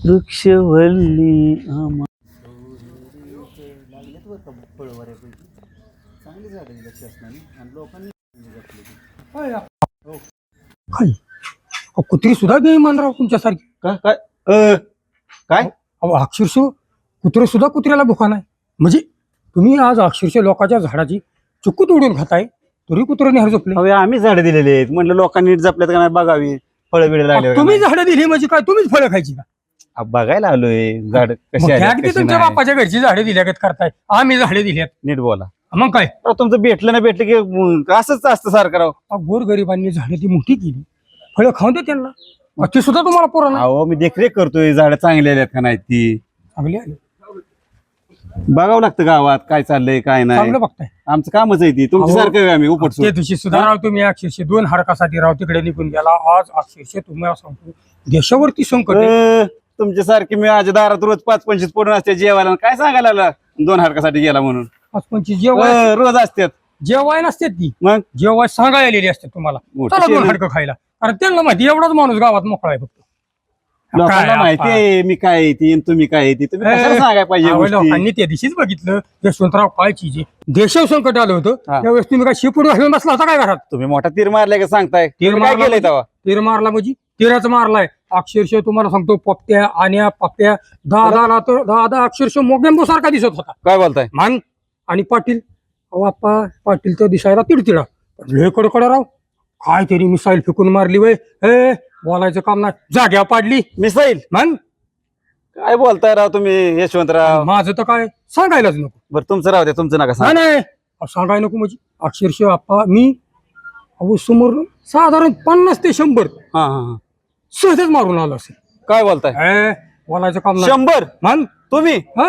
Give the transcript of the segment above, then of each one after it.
वृक्षवल्ली लागलेत बरं का फळं बऱ्यापैकी. चांगली झाडं दिली शासनाने आणि लोकांनी जपली. काय कुत्री सुद्धा बेईमानराव तुमच्यासारखी. काय काय काय अहो अक्षरशः कुत्रे सुद्धा कुत्र्याला भुका नाही. म्हणजे तुम्ही आज अक्षरशः लोकांच्या झाडाची चुक्कू तोडून खाताय तरी कुत्रे नेहर झोपले. हवे आम्ही झाडं दिलेली आहेत म्हणलं लोकांनी नीट जपल्यात का नाही बघावी. फळं बिळं लागले तुम्ही झाडं दिली म्हणजे काय तुम्हीच फळं खायची का? बघायला आलोय झाड कशी मग आहेत, त्यात कशी तुमच्या नाही. बापाच्या घरची झाडे दिल्यागत करताय. आम्ही झाडे दिल्यात नीट बोला. मग काय अहो, तुमचं भेटलं ना भेटलं की असंच असतं सारखं राव. गोरगरिबांनी झाडे ती मोठी केली फळं खाऊन दे त्यांना. ते सुद्धा तुम्हाला पोरांना अहो मी देखरेख करतोय झाडं चांगली आल्यात का नाही ती चांगले आले बघावं लागतं गावात काय चाललंय काय नाही. चांगलं बघताय. आमचं कामच आहे ती तुमच्यासारखं आम्ही उपट ते दिवशी सुद्धा राव तुम्ही अक्षरशः 2 हाडकासाठी राव तिकडे निघून गेला. आज अक्षरशः तुम्हाला सांगतो देशावरती संकट आहे. तुमच्यासारखी मी आज दारात रोज 5-25 पडून असते जेवायला काय सांगायला लागला 2 हाडकासाठी गेला म्हणून. 5-25 जेवाय रोज असतात जेवाय नसते ती मग जेवाय सांगायला आलेली असते तुम्हाला. मोठी चला 2 शेरी. हाडकं खायला. कारण त्यांना माहिती एवढाच माणूस गावात मोकळा आहे फक्त. लोकांना काय माहिती आहे मी काय आहे ती आणि तुम्ही काय आहे ती तुम्ही कशाला सांगायला पाहिजे अहो, गोष्टी? लोकांनी त्या दिवशीच बघितलं यशवंतराव काय चीज आहे. देशावर संकट आलं होतं हा. त्यावेळेस तुम्ही काय शिपूड घालून बसला होता काय घरात? तुम्ही मोठा तीर मारलाय का सांगताय तीर तुम्ही काय मारला केलंय तेव्हा? तीर मारला म्हणजे तीराच मारलाय. अक्षरशः तुम्हाला सांगतो पप्प्या आण्या पप्प्या दादाला तर दादा अक्षरशः मोगेंबो सारखा दिसत होता. काय बोलताय? मान आणि पाटील अहो आप्पा पाटील तर दिसायला तिडतिडा लय कडकड राव. काय तरी मिसाईल फेकून मारली वय. हे बोलायचं काम नाही जाग्या पाडली मिसाईल मान. काय बोलताय राव तुम्ही यशवंतराव? माझं तर काय सांगायलाच नको. बरं तुमचं राव द्या तुमचं नका नाही सांग. नाही अहो, सांगायला नको म्हणजे अक्षरशः आप्पा मी अहो समोर साधारण 50 ते 100 हा हा हा. सहजच मारून आलो असेल. काय बोलताय? हे, बोलायचं काम नाही 100 मान. तुम्ही हा.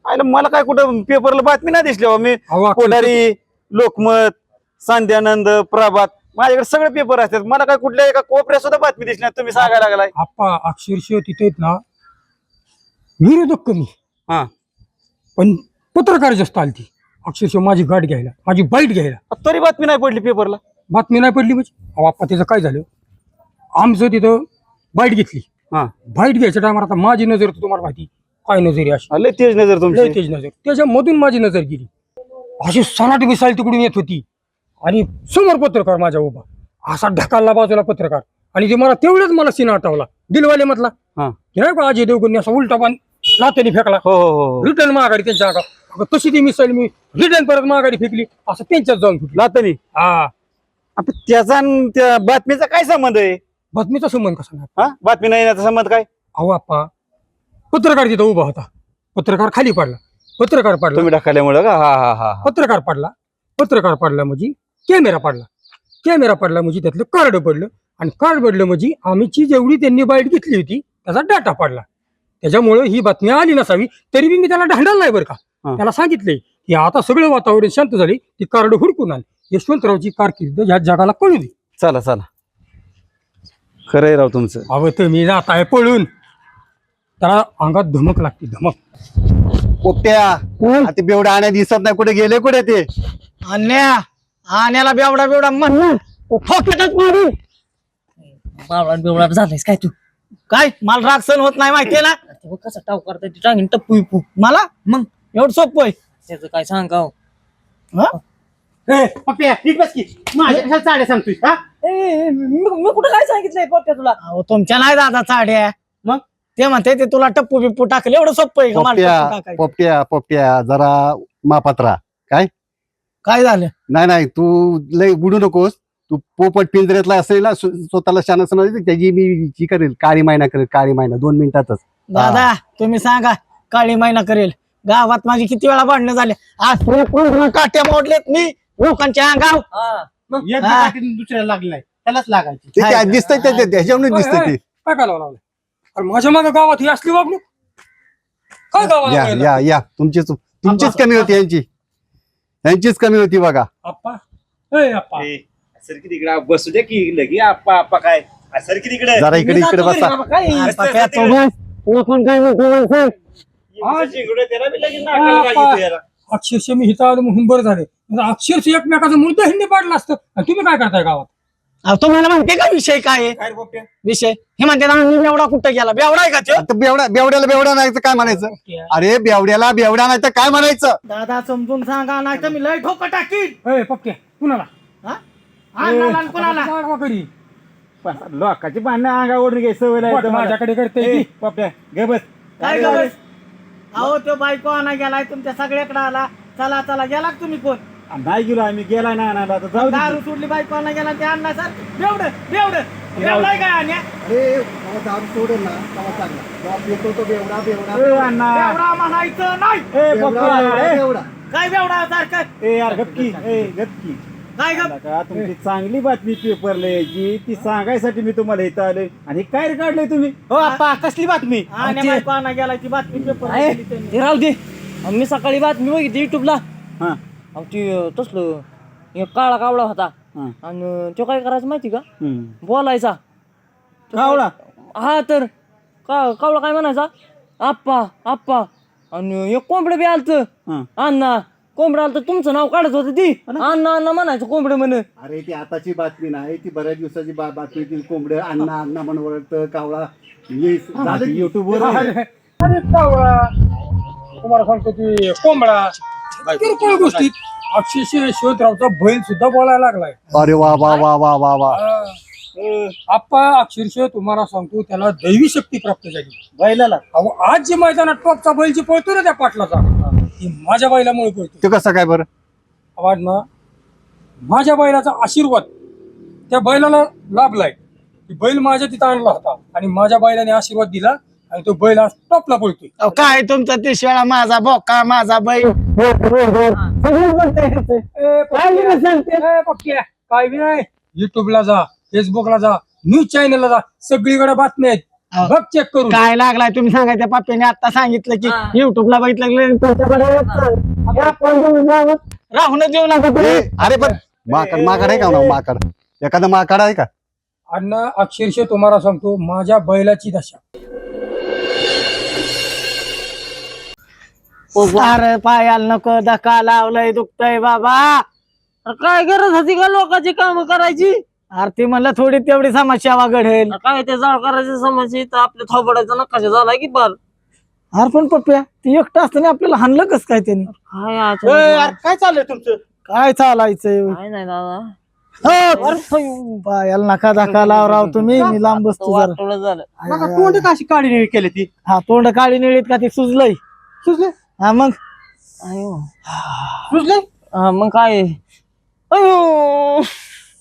आयला मला काय कुठं पेपरला बातमी नाही दिसली हो. मी अहो, अक्षरशः- कोठारी लोकमत सांध्यानंद प्रभात माझ्याकडे सगळे पेपर असतात मला काय कुठल्या एका कोपऱ्यात सुद्धा बातमी दिसली नाही. तुम्ही सांगायला लागलाय. आप्पा अक्षरशः तिथे आहेत ना विरोधक कमी हा पण पत्रकार जास्त आलती. अक्षरशः माझी गाठ घ्यायला माझी बाईट घ्यायला तरी बातमी नाही पडली पेपरला. बातमी नाही पडली म्हणजे अहो आप्पा त्याचं काय झालं आमचं तिथं बाईट घेतली. हा बाईट घ्यायच्या टायमाला आता माझी नजर तर तुम्हाला माहिती काय नजर आहे अशी लय तेज नजर लय तुमची. तेज नजर. त्याच्यामधून माझी नजर गेली अशी सनाट मिसाईल तिकडून येत होती आणि समोर पत्रकार माझ्या उभा असा ढकालला बाजूला पत्रकार आणि ते मला तेवढंच मला सीन आठवला दिलवाले मधला हा की नाही का अजय देवगणने असा उलटा पान लातेने फेकला हो हो हो रिटर्न माघारी त्यांच्या अंगावर. अगं तशी ती मिसाईल मी रिटर्न परत माघारी फेकली असं त्यांच्यात जाऊन फुटली. लातनी हा आता त्याचा आणि त्या बातमीचा काय संबंध आहे? बातमीचा संबंध कसा नाही. हा बातमी नाही याचा संबंध काय? अहो आप्पा पत्रकार तिथं उभा होता पत्रकार खाली पडला पत्रकार पडला तुम्ही ढकलल्यामुळं का? हा हा हा पत्रकार पडला म्हणजे कॅमेरा पडला म्हणजे त्यातलं कार्ड पडलं आणि कार्ड पडलं म्हणजे आम्हीची जेवढी त्यांनी बाईट घेतली होती त्याचा डाटा पडला. त्याच्यामुळे ही बातमी आली नसावी तरी मी त्याला ढांडल नाही बरं का. हा. त्याला सांगितलंय की आता सगळं वातावरण शांत झाले ती कार्ड हुडकून आण यशवंतरावची कारकीर्द ह्या जगाला कळू दे. चला चला खरंय राव तुमचं. अहो तुम्ही जात आहे पळून त्याला अंगात धमक लागते धमक. पोपट्या आता बेवडा आण्या दिसत नाही कुठे गेले कुठे ते? आण्याला बेवडा बेवडा म्हणून ठोक्यातच मारू. बावळा बिवळा झालायस काय तू? काय मला राग सहन होत नाही माहितीये ना. ते बघ कसा टाव करताय तू टांगीन टप्पू विपू. मला मग एवढं सोपं आहे. त्याचं काय सांगाव? मी कुठं काय सांगितलंय पोट्या तुला? अहो तुमच्या नाही दादा चाड्या. मग? ते म्हणते ते तुला टप्पू बिप्पू टाकलं एवढं सोपं आहे का मला टप्पू पोपट्या टाकायचं? पोपट्या पोपट्या जरा मापात्रा. काय झालं? नाही तू लय बुडू नकोस. तू पोपट पिंजऱ्यातला असेल ना स्वतःला शान समजायचं त्याची मी जी करेल काळी मैना करेल काळी मैना 2 मिनिटातच. दादा तुम्ही सांगा काळी महिना करेल. गावात माझी किती वेळा भांडणं झाले आज पूर्ण काट्या मोडलेत मी लोकांच्या अंगाव. हा. दुसऱ्याला लागलाय त्यालाच लागायची. ते त्या दिसतंय त्याच्यावरून दिसतंय ते. काय करावं लागलं अरे माझ्या मागे गावात ही असली वागणूक काय या गावाला या या तुमचीच कमी होती यांचीच कमी होती बघा. आप्पा ए आप्पा सरकी तिकडे बसू द्या की लगी आप्पा आप्पा काय सरकी तिकडे जरा इकडे बसा. अरे पप्या, तो बस. तुला कोण काय म्हणतो मला सांग. अक्षरशः मी हिता आलो म्हणून बरं झाले अक्षरशः एकमेकाचा मुद्दा हिंदी पाडला असतं आणि तुम्ही काय करताय गावात? अहो, तुम्हाला माहितीये का विषय काय आहे? काय रे पोपट्या? विषय हे म्हणते ना, बेवडा कुठं गेला? बेवडा आहे का तो? आता बेवड्याला बेवडा नाही तर काय म्हणायचं? अरे बेवड्याला बेवडा नाही तर काय म्हणायचं? दादा समजून सांगा, नाही तर मी लय ठोका टाकीन. ए पक्क्या कुणाला हा? अण्णाला आणि कोणाला? जागवा करी. लोकांची भांडणं अंगावरून घे सवय नाही पोट तुम्हाला. माझ्याकडे करते ए, ती. पोपट्या घे बस. काय गं? अहो तो बायको आणा गेलाय तुमच्या सगळ्याकडे आला. चला चला गेला का तुम्ही कोण? नाही गेलो आम्ही, गेला नाही आणायला, आता जाऊ दे. दारू सोडली बायको आणा गेला ते अण्णा सर बेवड बेवड बेवडाय काय अन्या? अरे मला दारू सोडेल ना तेव्हा चांगला. जेव्हा पितो तो बेवडा बेवडा ए, अण्णा. बेवडा म्हणायचं नाही. ए, पोपट्या, ए. बेवडा. काय बेवडा सारखं? ए यार गपकी, ए गपकी. काय ग? का तुमची चांगली बातमी पेपरला यायची ती सांगायसाठी मी तुम्हाला इथं आलोय आणि काय रे काढलंय तुम्ही? हो आप्पा कसली बातमी आणि बायको आणा गेला ती बातमी पेपर आहे, ते राहू दे. मी सकाळी बातमी बघितली युट्यूबला. हा ती तसलं एक काळा कावळा होता हा. आणि तो काय करायचं माहिती का? हम्म. बोलायचा कावळा? हा तर कावळा काय म्हणायचा, आप्पा आप्पा. आणि एक कोंबडं बी आलतं, हा. अण्णा कोंबडं आलं, तुमचं नाव काढत होतं ती, अण्णा अण्णा म्हणायचं कोंबडं म्हण. अरे ती आताची बातमी नाही, ती बऱ्याच दिवसाची बातमी. ती कोंबड अण्णा अण्णा म्हणून ओळखतं कावळा. युट्यूबवर अरे कावळा, तुम्हाला सांगतो ती कोंबडा, किरकोळ गोष्टीत अक्षरशः यशवंतरावचा बैल सुद्धा बोलायला लागलाय. अरे वा वा वा वा वा वा. आप्पा अक्षरशः तुम्हाला सांगतो त्याला दैवी शक्ती प्राप्त झाली. बैलाला अहो आज जे मैदानात टॉपचा बैल जे पळतो ना त्या पाटलाचा, ती माझ्या बैलामुळे पळतो. ते कसं काय बरं? आवाज ना, माझ्या बैलाचा आशीर्वाद त्या बैलाला लाभलाय. ती बैल माझ्या तिथं आणला होता आणि माझ्या बैलाने आशीर्वाद दिला आणि तो बैल आज टॉपला पळतोय. अहो, काय तुमचा तिसवेळा माझा बोका माझा बैल काय बी नाही. युट्यूबला जा, फेसबुकला जा, न्यूज चॅनलला जा, सगळीकडे बातम्या आहेत. बघ चेक करून. काय लागलाय तुम्ही सांगायच्या पाप्याने आता सांगितलं की युट्यूबला बघितलं राहून देऊ नका तुम्ही. अरे पण माकड आहे का ना? माकड एखादा माकड आहे का? अण्णा अक्षरशः तुम्हाला सांगतो माझ्या बैलाची दशा. अरे पायाला नको धक्का लावलंय दुखतय बाबा. अरे काय गरज होती का लोकांची काम करायची? अरे ती म्हणलं थोडी तेवढी समस्या वागडेल. काय ते जाळ करायची समस्या इथं आपल्या थोबडाचा नकाशा झालाय की बार. अरे पण पप्प्या ती एकटा असताना आपल्याला हाणलं कस काय त्यांनी? काय अचानक? काय चाललंय तुमचं? काय चालायचं? काय नाही दादा. हो, पायाला नका धक्का लाव राव तुम्ही. मी लांब बसतो जरा. वाटोळं झालं. तोंड कशी काढी निळी केली ती? हा तोंड काळी निळीत का ती सुजलंय? सुचले हा मग अयो. सुचले हा, मग काय? अयो.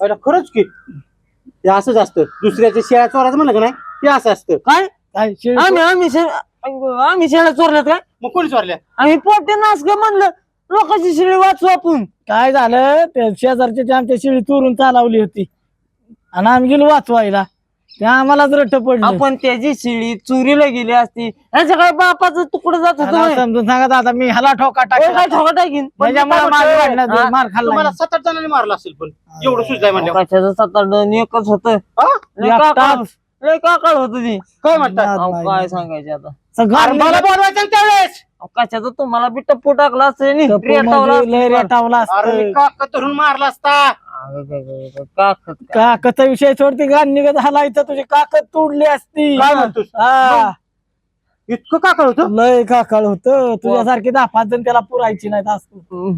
अरे खरंच की ते असंच असतं. दुसऱ्याच्या शेळ्या चोरायचं म्हणलं का नाही, ते असं असतं. काय काय शिळ- आम्ही शेळ्या चोरल्यात काय? मग कोणी चोरल्या? आम्ही पोटे नाच ग म्हणलं, लोकांची शिळी वाचू आपण. काय झालं ते शेजारच्या आमच्या शिळी चोरून चालवली होती आणि आम्ही गेलो वाचवायला. ते आम्हालाच रट्ट पडलं. आपण त्याची शिळी चोरीला गेली असती, ह्याच्या काय बापाचं तुकडं जात ह्याला होतं. समजून सांगा दादा मी ह्याला ठोका काय टाकला. ठोका टाकीन. त्याच्यामुळे माझं भांडण हा? मार खाल्ला. तुम्हाला 7-8 जणांनी मारला असेल, पण एवढं सुचलंय म्हणजे कशाचं 7-8 एकच होत. लय काकाळ होत ती. काय म्हणतात? नाद अहो, काय सांगायचे आता. सगळं मला बोलवायचं त्यावेळेस. अहो, कशाचं तुम्हाला बी टप्पू टाकला असेल नी. टप्पू रेटावला म्हणजे लय असतं. रेटावला अरे मी असतं. काका धरून मारला असता. अगं, गं, काकत काय. काकचा विषय सोडते गाण निघत हलायचं तुझी काकत तोडली असती. काय म्हणतोस? हा इतकं काकळ होतं? लय काकाळ होत. तुझ्यासारखी 10-5 जण त्याला पुरायची नाहीत असतो.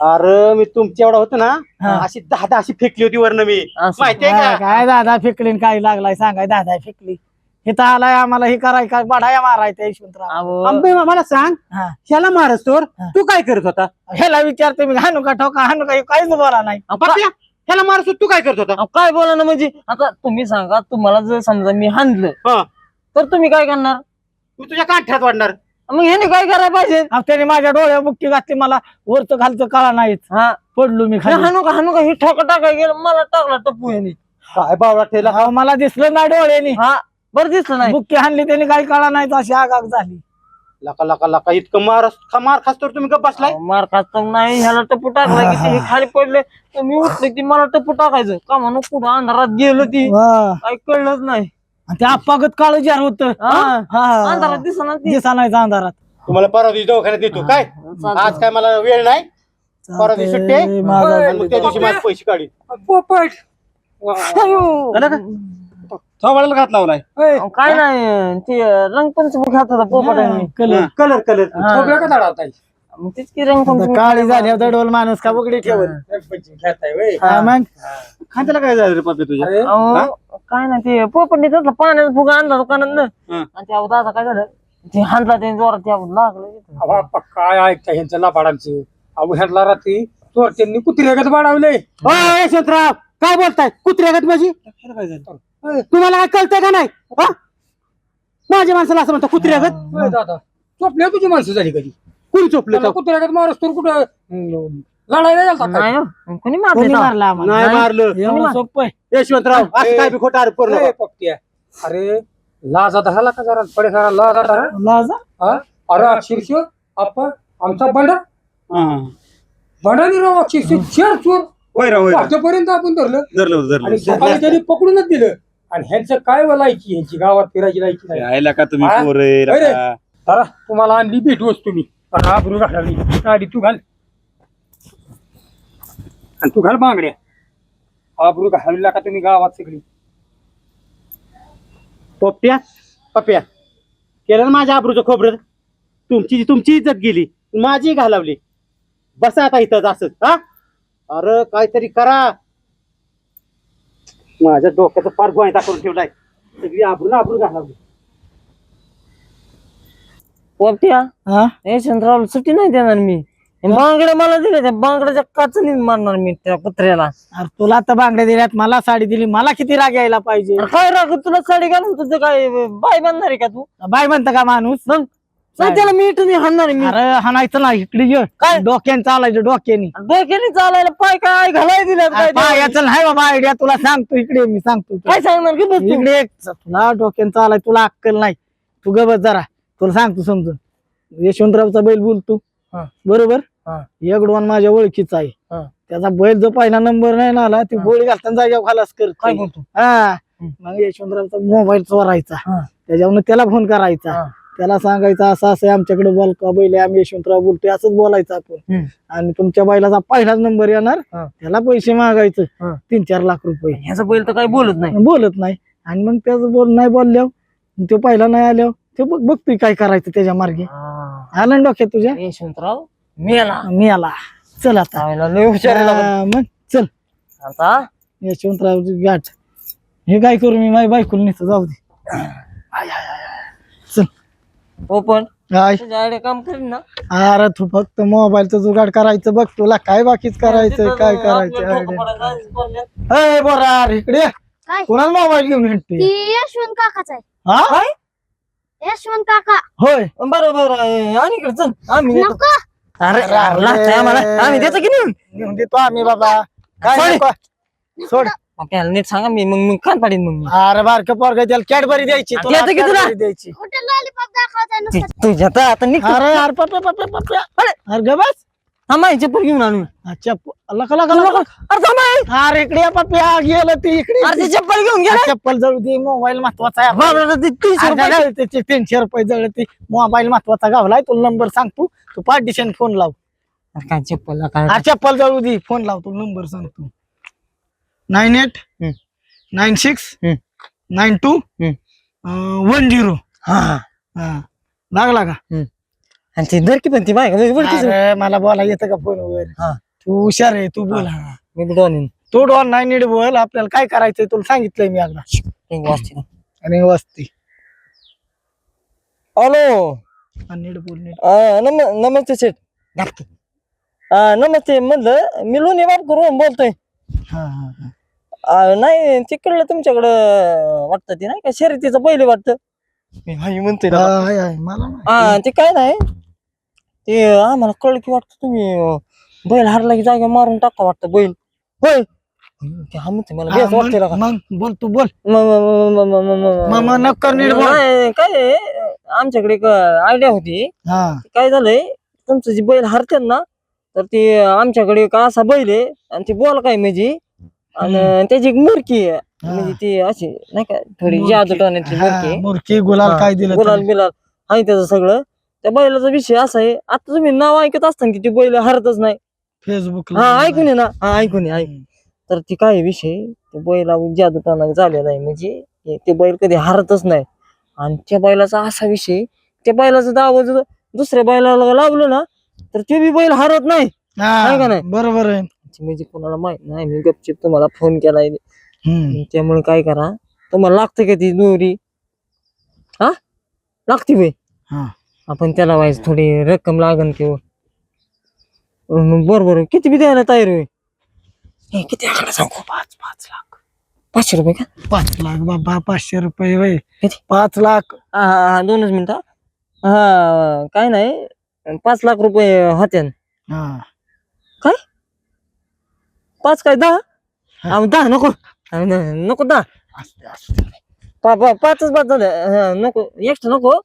अरे मी तुमच्या एवढा होतो ना, हा. अशी 10 अशी फेकली होती वरनं मी. असं. माहितीये हा, का? काय दादा फेकली न काय लागलाय सांगाय दादा फेकली. इथं आलाय आम्हाला हे कराय काय बढाया मारायचा यशवंतराव. अहो, अंबे मला सांग, हा. ह्याला मारस तोर हा. तू काय करत होता? ह्याला विचारते मी हाणू का ठोका हाणू का हे काहीच बोला नाही. पाप्या, ह्याला मारस तू काय करत होता? अहो, काय बोला ना म्हणजे आता तुम्ही सांगा, तुम्हाला जर समजा मी हाणलं हा. तर तुम्ही काय करणार? मी तुझ्या काठ्यात वाढणार. मग ह्याने काय करायला पाहिजे? अहो, त्याने माझ्या डोळ्या बुक्की घातली मला वरचं खालचं कळा नाहीत. हा, पडलो मी हे खाली. हाणू का ही ठोका टाकाय गेलं, मला टाकला टप्पू ह्याने. काय बावळा ठेला. अहो, मला दिसलं नाही डोळ्यानी. हा, बरं दिसलं नाही. बुक्की हाणली त्याने काही कळा नाही अशी आगाग झाली. लका लका लका इतकं मार खास तर तुम्ही गप बसलाय. अहो, मार खात नाही, ह्याला टप्पू टाकला की ते हे खाली पडले तर मी उठले की मला टप्पू टाकायचं का म्हणून कुठं अंधारात गेलं ती वा. काही कळलंच नाही. आणि ते अप्पागत काळ जार होत. हा, अंधारात दिसना ती. दिसा नाही अंधारात. तुम्हाला परवा दिवशी दवाखान्यात देतो काय. आज काय मला वेळ नाही. परवा दिवशी सुट्टी आहे. मागं. आणि मग त्या दिवशी माझे पैसे काढी. पोपट अयो. झालं का थोबाडाला घात लावलाय अहो, काय नाही ते रंगपंचमी खात होता पोपटांनी. कलर कलर कलर झोपल्या का दाडावताय? मग तेच की रंगपंचमी काळी झाली दडवल माणूस का उघडी ठेवल खेळताय व्हय? मग खात्याला काय झालं रे पप्पे तुझ्या अरे अहो, काय नाही ते पोपटने तसला पाण्याचा फुगा आणला दुकानात हं. आणि त्या दादा काय झालं ते हाणला ते जोरात त्या लागलं बाप्पा, काय ऐकता ह्यांचं लापाडांचं? अहो ह्याला रात्री चोरट्यांनी कुत्र्यागत बाळवलंय. यशवंतराव काय बोलताय कुत्र्यागत माझी काय झालं तुम्हाला काय कळतंय का नाही हा? माझ्या माणसाला असं म्हणतो कुत्र्यागत होय दादा, झोपल्या तुझी माणसं झाली कधी? कुणी चोपलं त्याला कुत्र्यागत मारस तर कुठं लढायला गेलता काय? नाही हो. कोणी कोणी मारले मारला आम्हाला नाही मारलं एवढं सोपं आहे यशवंतराव असं काय बी खोटा आरोप करू नका. ए, पोपट्या. अरे लाजा धराला का जरा पडे जरा लाजा धरा. लाजा हा? अरे अक्षरशः आपण आमचा बंडा हा. बंडानी राव अक्षरशः चार चोर होय राव होय राव. वाटेपर्यंत आपण धरलं धरलं होतं, धरलं आणि होतं. सकाळी त्यांनी पकडूनच दिलं. आणि ह्यांचं काय लायकी ह्यांची गावात फिरायची लायकी नाही. यायला का तुम्ही हा? पोरं आहे, होय रे. लका. जरा तुम्हाला आणली भेटूच तुम्ही आबरू घालावी गाडी तू घाल आणि तू घाल बांगड्या आबरू घालवी का तुम्ही गावात सगळी. पोपट्या पप्या केलं ना माझ्या आबरूचं खोबरं तुमची इज्जत गेली माझी घालवली बसा आता इथंच असंच हा अरे काहीतरी करा माझ्या डोक्याचं फार गोयता करून ठेवलाय सगळी आबरू घालवली पोपट्या यशवंतरावला सुट्टी नाही देणार मी बांगड्या मला दिल्या त्या बांगड्याच्या काचणी मारणार मी त्या कुत्र्याला. अरे तुला तर बांगड्या दिल्यात मला साडी दिली मला किती राग यायला पाहिजे अरे काय राग तुला साडी घालून तुझं काय बाय बांधणार आहे का तू? बाय म्हणतं का माणूस मग नाही त्याला मीठ नाही हाणणार मी. अरे हाणायचं ना इकडे ये काय? डोक्याने चालायचं डोक्याने डोक्याने चालायला पाय काय घालाय दिल्यात काय देवाने? पायाचं नाही बाबा आयडिया तुला सांगतो इकडे मी सांगतो तुला. काय सांगणार की बस तू? इकडे तुला डोक्याने चालाय तुला अक्कल नाही तू ग बस जरा तुला सांगतो समजून यशवंतरावचा बैल बोलतो हा. बरोबर हा. एक डोन माझ्या ओळखीचा आहे हा. त्याचा बैल जो पहिला नंबर नाही ना आला ती गोळी घालताना जाग्यावर खालास काय करतो बोलतो? हा मग यशवंतरावचा मोबाईल चोरायचा हा. त्याच्यावर त्याला फोन करायचा हा. त्याला सांगायचं असं असं आहे, आमच्याकडे बोल का बैल आहे, आम्ही यशवंतराव बोलतोय असंच बोलायचं आपण आणि तुमच्या बैलाचा पहिलाच नंबर येणार हा. त्याला पैसे मागायचं हा. 3-4 लाख रुपये ह्याचा बैल तर काही बोलत नाही. बोलत नाही आणि मग त्याचं नाही बोलल्यावर तो पहिला नाही आल्यावर ते बघतोय काय करायचं त्याच्या मार्गे आलं ना डोक्यात तुझ्या यशवंतराव मेला मी आला चल आता चावला लय हुशार आहे बाबा. मग चल आता यशवंतराव गाठ हे काय करू मी माझ्या बायकोला नेतो जाऊ दे चल हो पण काय तुझ्या आयडिया काम करीन ना. अरे तू फक्त मोबाईलचं जुगाड करायचं बघ तुला काय बाकीच करायचं काय करायचं आपल्याला डोकं पडायचं, पडल्यात. ए बोरार इकडे ये. काय कोणाला मोबाईल घेऊन हिंडते ती यशवंत काकाच आहे हा यशवंत काका होय बरोबर आणि इकडे चल आम्ही देतो. नको अरे अरे, लागतंय आम्हाला आम्ही देतो की नाही घेऊन देतो आम्ही बाबा काय सोड. नको. सोड आपल्याला नीट सांगा मी कान पाडीन मग मी. अरे बारक पोरग त्याला कॅडबरी द्यायची तुला देतो की तुला? Cadbury द्यायची कुठे लॉलीपॉप दाखवायचा नुसतं तुझ्या तर आता निघ अरे अरे पप्या पप्या पप्या अरे ग बस थांबा चप्पल घेऊन आणू अच्छा लका लका लका अरे थांबा अरे इकडे ये पप्या गेलं ती इकडे अरे ते चप्पल घेऊन घे अरे चप्पल जळू दे मोबाईल महत्वाचा आहे बाबा, ते 30 अरे रुपये. जळू दे, ते 300 रुपये जळले ती मोबाईल महत्वाचा गावलाय तुला नंबर सांगतो तू पार्टिशन फोन लाव अरे काय चप्पल काय अरे चप्पल जळू दे फोन लाव तू नंबर सांगतो 98 हम्म. 96 हम्म. 92 10 हा हा लागला का आणि ते धर की पण ती बाय अरे मला बोला येतं का फोनवर हा. तू हुशार आहे तू बोल हा. मी बुडवून तू डॉन नाही नीट बोल आपल्याला काय करायचंय तुला सांगितलंय मी एकदा वाचते आणि वस्ती हॅलो नीट बोल नीट नमस्ते सेठ नमस्ते म्हणलं मी लोणी बाप करून बोलतोय हा हा हा नाही तिकडलं तुमच्याकडं वाटतं ते नाही का शर्यतीचं पहिले वाटतं मी हाय म्हणतोय ना. आहे, आहे. मला माहिती. ते काय नाही ते आम्हाला कळलं की वाटतं तुम्ही बैल हारला की जागा मारून टाका वाटतं बैल होय ते हा म्हणते मला बेस वाटते हा, मग बोल तू बोल मग नक्कर नीट बोल काय आहे, आमच्याकडे एक आयडिया होती हा काय झालंय तुमचं जे बैल हारतात ना तर ते आमच्याकडे एक असा बैल आहे आणि ती बॉल काय म्हणजे आणि त्याची एक मुरकी आहे म्हणजे ती अशी नाही का थोडी जादू टोण्याची मुरकी आहे. मुरकी गुलाल काय दिलं गुलाल त्याने? बिलाल आहे त्याचं सगळं त्या बैलाचा विषय असा आहे आता तुम्ही नाव ऐकत असताना की ती बैल हरतच नाही फेसबुक हा ऐकून ये ना हा ऐकून ये ऐक तर ती काय आहे विषय ते बैलावर जादूटोणा झालेला आहे म्हणजे ते बैल कधी हारतच नाही. आणि त्या बैलाचा असा विषय, त्या बैलाचं दाव जर दुसऱ्या बैलाला लावलं ना तर ते बी बैल हारत नाही. आहे का नाही? बरोबर आहे. म्हणजे कोणाला माहित नाही, मी गपचिप तुम्हाला फोन केलाय. हम्म. त्यामुळे काय करा, तुम्हाला लागते का ती दोरी? हा लागते बाई. हा. आपण त्याला व्हायचं थोडी रक्कम लागन किंवा बरोबर. किती बी द्यायला तयार होय? किती आकडा सांगू? 5 लाख. 500 रुपये का? 5 लाख बाबा, 500 रुपये वय. किती? 5 लाख. हा 2च मिनिटं. हा काय नाही, 5 लाख रुपये होत्यान. हा. 5 काय 10? 10 नको. नको 10. असते. 5च बाद झालं. नको एक्स्ट्रा नको,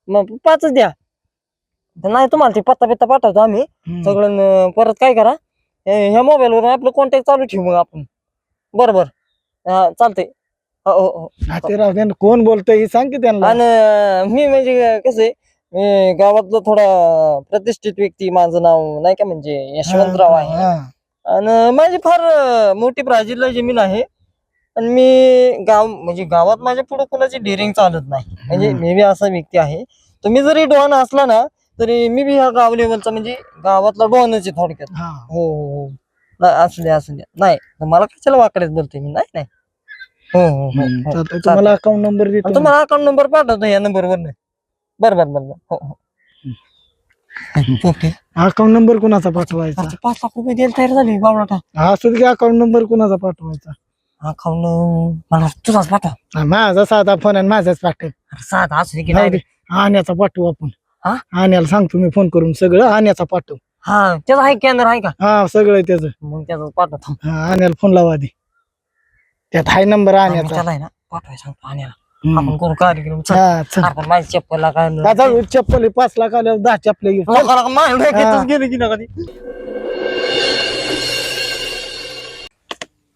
मग 5च द्या. नाही तुम्हाला ते पत्ता बित्ता पाठवतो आम्ही सगळं. परत काय करा, ह्या मोबाईलवर आपलं कॉन्टॅक्ट चालू ठेवू मग आपण. बरोबर. चालतंय. हो. ते राहू दे ना. कोण बोलतोय हे सांग की त्यांना. आणि मी म्हणजे कसं आहे, मी गावातलं थोडा प्रतिष्ठित व्यक्ती, माझं नाव नाही का म्हणजे यशवंतराव आहे. हा. आणि माझी फार मोठी ब्राझीलला जमीन आहे. आणि मी म्हणजे गावात माझ्या पुढे कोणाची डेअरिंग चालत नाही. म्हणजे मी बी असा व्यक्ती आहे. तुम्ही जरी डॉन असला ना तरी मी बी ह्या गाव लेवलचा म्हणजे गावातला डॉनच आहे थोडक्यात. हा. हो. नाही असू द्या. नाही मला कशाला वाकडेच बोलते मी. नाही. हो. चालतंय. तुम्हाला अकाउंट नंबर देतो. तुम्हाला अकाउंट नंबर पाठवतो या नंबरवर. बरं. हो. ओके. अकाउंट नंबर कुणाचा पाठवायचा? 5 लाख रुपये द्यायला तयार झाली बावळाटा. हा असू दे. अकाउंट नंबर कुणाचा पाठवायचा? अकाउंट मला तुझाच पाठव. माझा साधा फोन आणि माझाच पाठव. साधा असू दे की नाही नाही. रे, आण्याचा पाठवू आपण. हा? आण्याला सांगतो मी फोन करून सगळं. आण्याचा पाठव. हा त्याचा आहे कॅनर आहे का? हा सगळं त्याचं. मग त्याचा पाठवतो. हा आण्याला फोन लावा आधी. त्यात हाय नंबर मी आण्याचा. त्याला आहे ना पाठवाय सांगतो आणायला. हम्म. आपण करू कार्यक्रम. हा, चल. आपण माझी चप्पलला काय आता चप्पल 5 लाख आल्यावर 10 चप्पल घेऊ. गेले की नका.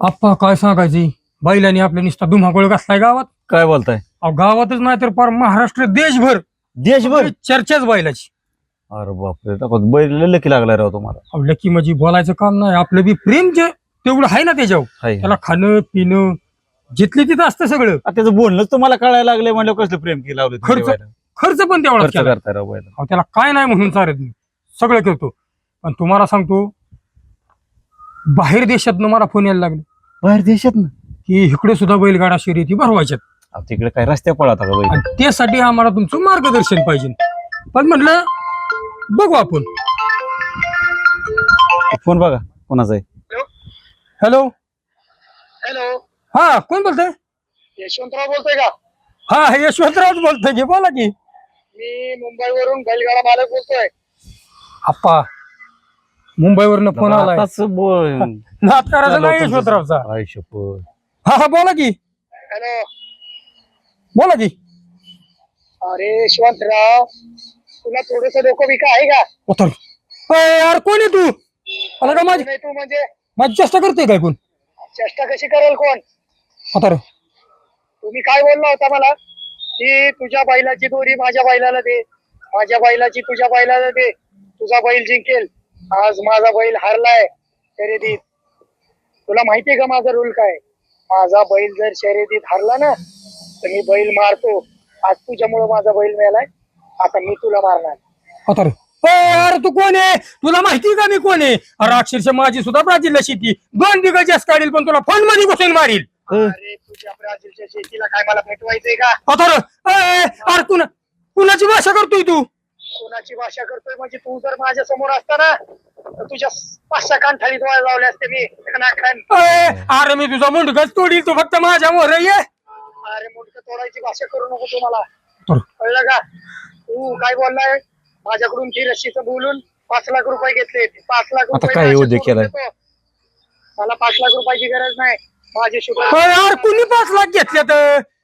आप्पा काय सांगायची, बैलांनी आपल्या नुसता धुमाकूळ घातलाय गावात. काय बोलताय? अहो गावातच नाही तर फार महाराष्ट्र देशभर चर्चाच बैलाची. अरे बापरे, बैल लकी लागलाय राव तुम्हाला. अहो लकी म्हणजे बोलायचं काम नाही, आपलं बी प्रेम जे तेवढं आहे ना त्याच्यावर. हाय. त्याला खाणं पिणं जिथले तिथं असतं सगळं. आता त्याचं बोलणंच तुम्हाला कळायला लागलंय म्हणजे कसलं प्रेम केलं लावलं तुम्ही खर्च- बैलाला? खर्च पण तेवढा खर्च करताय राव बैल. अहो त्याला काय नाही म्हणून चालत नाही, सगळं करतो. पण तुम्हाला सांगतो, बाहेर देशातनं मला फोन यायला लागले बाहेर देशात ना. की इकडे सुद्धा बैलगाडा शर्यती भरवायच्यात तिकडे काय रस्त्या पळाता का बैल? आणि त्यासाठी आम्हाला तुमचं मार्गदर्शन पाहिजे. पण म्हटलं बघू आपण. फोन बघा कोणाचा आहे. हॅलो. हॅलो, हा कोण बोलतोय? यशवंतराव बोलतोय का? हा यशवंतराव बोलतोय की, बोला की. मी मुंबईवरून बैलगाडा मालक बोलतोय. आप्पा मुंबईवरनं फोन आलाय. आताच बोल. नाद करायचा नाही यशवंतरावचा. आई शपथ. हा बोला की. हॅलो, बोला की. अरे यशवंतराव, तुला थोडस डोकं बिका आहे का? उतर. यार कोण आहे तू? मला का माझी नाही तू म्हणजे माझी चेष्टा करतोय काय कोण? चेष्टा कशी करेल कोण? उतर. तुम्ही काय बोलला होता मला की तुझ्या बैलाची दोरी माझ्या बैलाला दे, माझ्या बैलाची तुझ्या बैलाला दे, तुझा बैल जिंकेल. आज माझा बैल हारलाय शर्यतीत. तुला माहितीये का माझा रूल काय? माझा बैल जर शर्यतीत हारला ना तर मी बैल मारतो. आज तुझ्यामुळे माझा बैल मिळालाय, आता मी तुला मारणार. उतर. यार तू कोण आहे? तुला माहिती का मी कोण आहे? अरे अक्षरशः माझी सुद्धा ब्राझीलला शेती 2 बिघा जास्त काढील, पण तुला फोन मध्ये घुसून मारील. अरे तुझ्या ब्राझीलच्या शेतीला काय मला भेटवायचंय का? उतर. अरे कुणाची भाषा करतोय तू? कोणाची भाषा करतोय म्हणजे तू जर माझ्या समोर असता ना तर तुझ्या 5 कानठाळी डोळ्या लावले असते मी खणाखण. अरे मी तुझा मुंडकच तोडील, तू फक्त माझ्या मोर ये. अरे मुंडकं तोडायची भाषा करू नको तू मला, बरं. कळलं का? तू काय बोललाय? माझ्याकडून ती रस्सीचं बोलून 5 लाख रुपये घेतले. 5 लाख आता रुपये काय मी असे उद्योग सोडून केलाय? देतो. मला 5 लाख रुपयाची गरज नाही. माझे शुगर यार कुणी 5 लाख घेतल्यात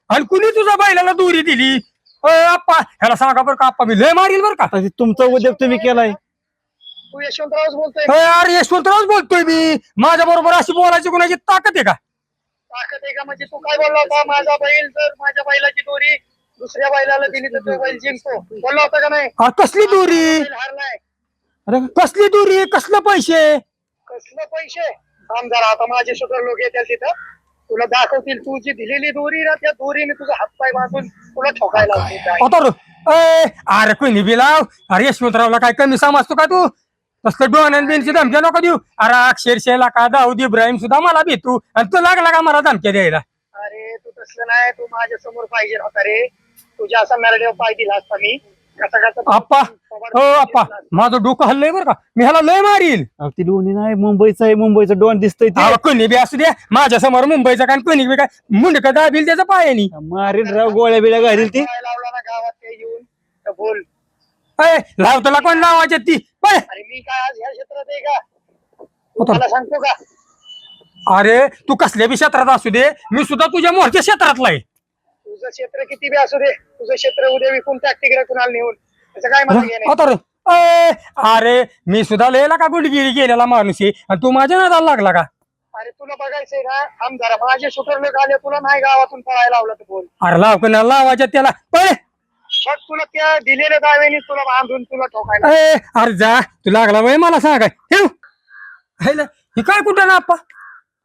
आणि कुणी तुझ्या बैलाला दोरी दिली? आप्पा ह्याला सांगा बरं का, आप्पा मी लय मारील बरं का. आता ते तुमचा उद्योग तुम्ही केलाय. तू यशवंतरावच बोलतोय. यार यशवंतरावच बोलतोय मी. माझ्या बरोबर अशी बोलायची कोणाची ताकद आहे का? ताकद आहे का म्हणजे तू काय बोलला होता? माझा बैल जर माझ्या बैलाची दोरी दुसऱ्या बैलाला दिली तर तो बैल जिंकतो बोलला होता का नाही? कसली दोरी? बैल हारलाय. अरे कसली दोरी? कसलं पैसे? कसलं पैसे? थांब जरा, आता माझे शुगर लोक येतील तिथं. तुला दाखवतील तू जी दिलेली दोरी ना त्या दोरीने तुझा हातपाय बांधून तुला ठोकायला लावतील. अतर अरे कोणी बी लाव. अरे यशवंतरावला काय कमी समजतो का तू? तसलं डोन बिनची धमक्या नको देऊ. अरे अक्षरशः का दाऊद इब्राहिम सुद्धा मला भेटू आणि तू लागला का मला धमक्या द्यायला? अरे तू तसलं नाही, तू माझ्या समोर पाहिजे होता रे. तुझ्या असा नरडेव पाय दिला असता मी. कसा कसा आप्पा हो आप्पा माझं डोकं हल्लंय बरं का. मी ह्याला लय मारील. अहो, ती दोन्ही नाही मुंबईचं आहे, मुंबईचं डॉन दिसतंय ते. अहो, कोणी बी असू द्या माझ्या समोर मुंबईचा काय कोणी बी काय मुंडक दाबील त्याचा पायानी. मारील राव, गोळ्या बिळ्या घालील ती. पाय लावला ना गावात ते येऊन तर बोल. लावतला कोण लावायच्या ती पळ. अरे मी काय आज ह्या क्षेत्रात आहे का? मला सांगतो का? अरे तू कसल्या बी क्षेत्रात असू दे मी सुद्धा तुझ्या मोठ्या क्षेत्रातला आहे. तुझं क्षेत्र किती बी असू दे, तुझं क्षेत्र उद्या विकून टाक तिकडे कुणाला नेऊन. त्याचं काय मला घेणं आहे? आता अरे मी सुद्धा लिहिला का गुडगिरी गेलेला माणूस आहे आणि तू माझ्या नादाला लागला का? अरे तुला बघायचंय ना आमदार माझे शूटर लोक आले, तुला नाही गावातून पळायला लावलं तर बोल. अरे लाव कोणाला लावायच्या त्याला पळ. मग तुला त्या दिलेल्या दाव्याने तुला बांधून तुला ठोकायला. अरे जा तू लागला वय मला सांगाय ठेव. हे काय कुठं ना आप्पा?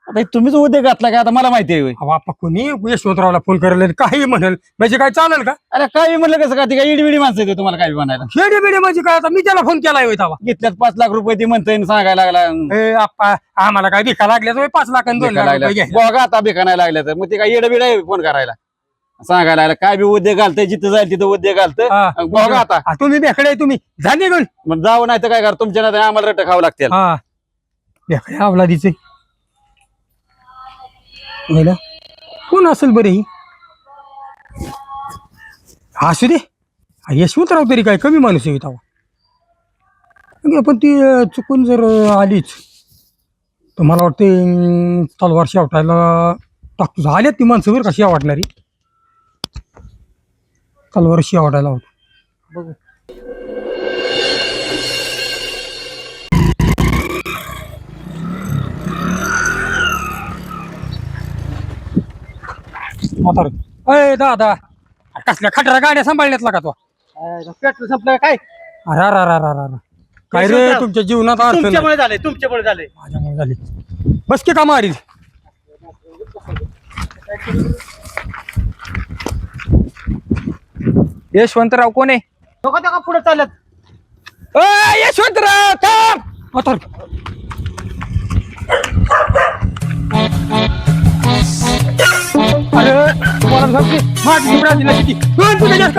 आता तुम्हीच उद्या घातला का? आता मला माहिती आहे होय. अहो, आप्पा कोणी यशवंतरावला फोन करायला काही म्हणेल म्हणजे काय चालेल का? अरे काय म्हणलं कसं का? ती काय इडबिडी माणसं आहे ते तुम्हाला काय म्हणायला? शेडी बिडी म्हणजे काय? आता मी त्याला फोन केलाय होय तेव्हा. घेतल्यात 5 लाख रुपये ती म्हणतोय सांगायला लागला. आप्पा आम्हाला काय भिका लागल्या 5 लाख आणि 2 लाख रुपये घ्यायला. बघा आता बिका नाही लागल्या तर मग ते काय येडबिड आहे फोन करायला सांगायला लागला. काय बी उद्योग घालतंय, जिथं जाईल तिथं उद्योग घालतं. बघा आता तुम्ही बेकडे तुम्ही जा निघून. मग जावं नाही तर काय करा, तुमच्या नाही आम्हाला रट्ट खावं लागतील. हा बेकडे अवलादीचे कोण असेल बरे ही? असू दे यशवंतराव तरी काय कमी माणूस आहे तेव्हा. पण ती चुकून जर आलीच तर मला वाटते तलवार शेवटायला टाकतो. आल्यात ती माणसं बरं कशी आवडणारी तलवार शेवटायला होतो बघू. अय दादा कसल्या खटरा गाड्या सांभाळण्यातला का तो? पेट्रोल संपलं काय? अरे अरे अरे अरे अरे काय रे तुमच्या जीवनात अर्थ नाही. तुमच्यामुळे झाले, तुमच्यामुळे झाले. माझ्यामुळे झाली बस की का मारील. यशवंतराव कोण आहे? पुढे चालत यशवंतराव थांब. आता अरे तुम्हाला सांगते माझी जीवना दिला किती तुझ्या जास्त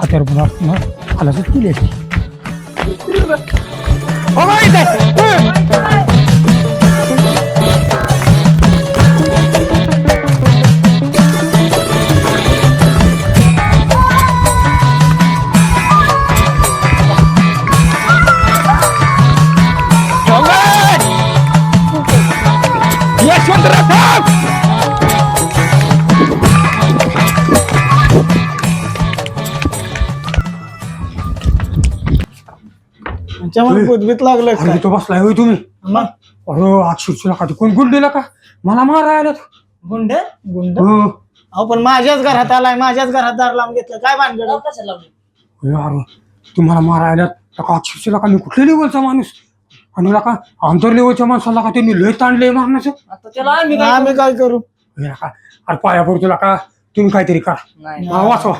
हत्यार पुन्हा आला तर केली असती. त्याच्यामुळे बुधबीत लागलं अरे काय? तो बसलाय होय तुम्ही? मग अरे अक्षरशः का कोण गुंडेला का मला मारायला? गुंड गुंड हो अहो पण माझ्याच घरात आलाय, माझ्याच घरात दार लावून घेतलं. काय भानगड? अरे तुम्हाला मारायला का अक्षरशः का मी कुठल्या लेवलचा माणूस आणि का आंतर लेवलच्या माणसाला का त्यांनी लय ताणलंय मारण्याचं. आता त्याला आम्ही आम्ही काय करू? अरे पाया पडतो का तुम्ही काहीतरी करा वाचवा.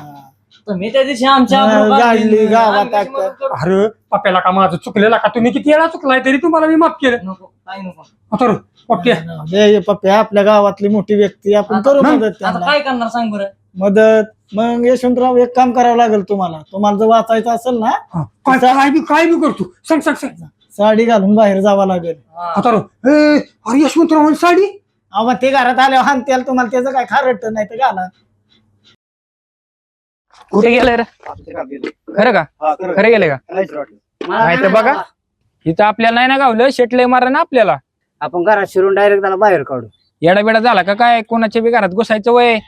तुम्ही त्या दिवशी आमच्या गाडली गावात टाकतात. अरे पप्याला का माझं चुकलेला का तुम्ही किती वेळा चुकलाय तरी तुम्हाला मी माफ केलं. नको काय नको. आता पप्प्या हे पप्पा आपल्या गावातली मोठी व्यक्ती, आपण करू मदत आता त्यांना. काय करणार सांग बरं. मदत मग यशवंतराव एक काम करावं लागेल तुम्हाला. तुम्हाला जर वाचायचं असेल ना हा, काय बी करतो सांग सांग सांग. साडी घालून बाहेर जावं लागेल. आता अरे यशवंतराव साडी अहो ते घरात आल्यावर हानत्याल तुम्हाला, त्याचं काय खारट नाही तर घाला. कुठे गेले रे? खरं का? खरं गेले का? नाही तर बघा इथं आपल्याला नाही ना गावलं शेटलंय मारा ना आपल्याला. आपण घरात शिरून डायरेक्ट त्याला बाहेर काढू. येडा बेडा झाला का काय? कोणाच्या बी घरात घुसायचं वय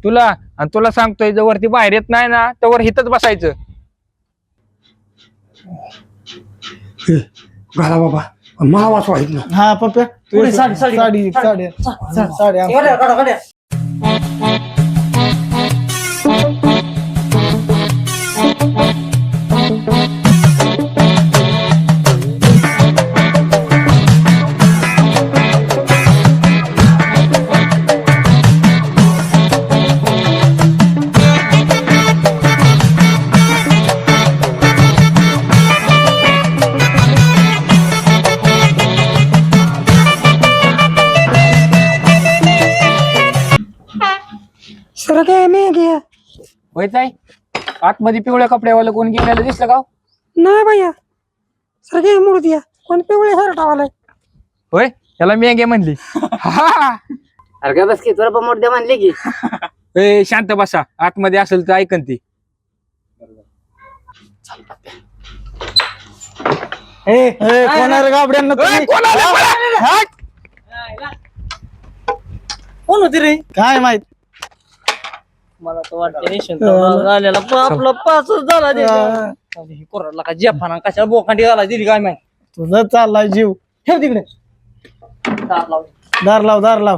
तुला? आणि तुला सांगतोय जर वरती बाहेर येत नाही ना तर हिथच बसायचं. घाला बाबा मला वाचवा आहेत ना. हा पप्प्या तू पुढे साडी, साडी, साडी साडी साडी आण. काढा, काढा, काढा. सर काय मी घ्या. होयच आतमध्ये पिवळ्या कपड्यावाला कोण गेलेलं दिसलं का हो? नाही भैया सर काय मूर्ती कोण पिवळे शर्ट वाला. होय त्याला मेंगे म्हणली. अरे काय बस की तुला पण मोठ्या मानले की. ए, शांत बसा. आतमध्ये असेल तर ऐकन ती. कोणाला गाबड्यांना तुम्ही? कोण होती रे? काय माहित. मला तर वाटतं यशवंतराव झालेला आपला पाचच झाला ते. कोराडला का जेफाना कशाला बोकांडी झाला दिली काय माहिती. तुझं चाललाय जीव. ठेव तिकडे. दार लाव. दार लाव दार लाव.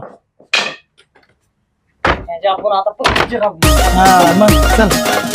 त्याच्या आपण आता पकडून हा मग चल.